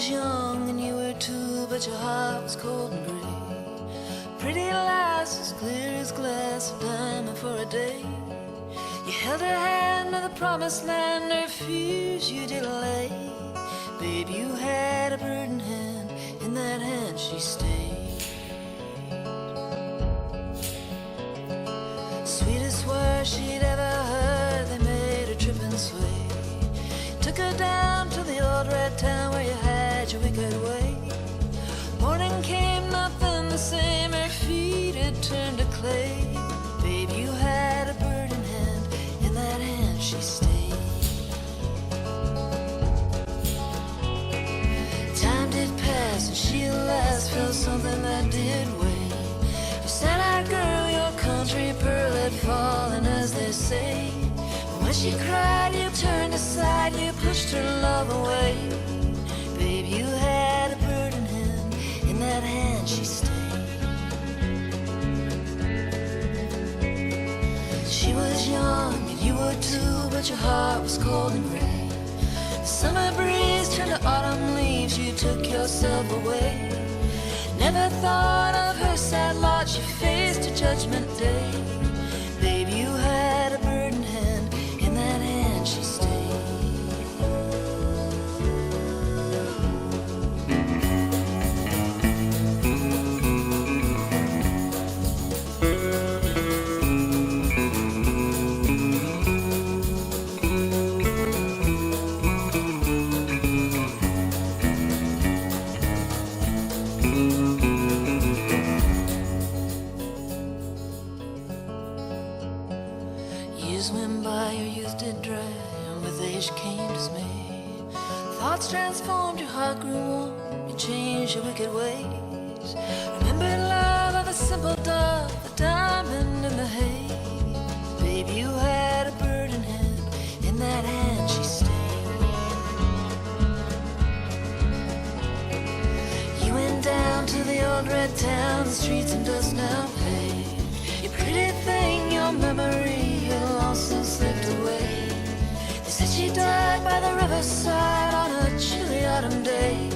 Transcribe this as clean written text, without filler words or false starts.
was young and you were too, but your heart was cold and gray. Pretty lies as clear as glass, a diamond for a day. You held her hand to the promised land, refused you delay. Babe, you had a burden hand, in that hand she stayed. Sweetest word she'd ever heard, they made her trip and sway. Took her down to the old red town where you had your wicked way. Morning came, nothing the same, her feet had turned to clay. Babe, you had a burden hand, in that hand she stayed. Time did pass and she at last felt something that did weigh. You sad-eyed girl, your country pearl had fallen, as they say. When she cried, you turned aside, you pushed her love away. Babe, you had a burden hand, in that hand she stayed. She was young and you were too, but your heart was cold and gray. The summer breeze turned to autumn leaves, you took yourself away. Never thought of her sad lot, she faced a judgment day. Babe, you had a burden hand, in that hand she stayed. Years went by, your youth did dry, and with age came dismay. Thoughts transformed, your heart grew warm, you changed your wicked ways. Remembered love of a simple dove, the diamond in the hay. Babe, you had a burden hand, in that hand she stayed. You went down to the old red town, the streets and dust now paved. You pretty thing, your memory also slipped away. They said she died by the riverside on a chilly autumn day.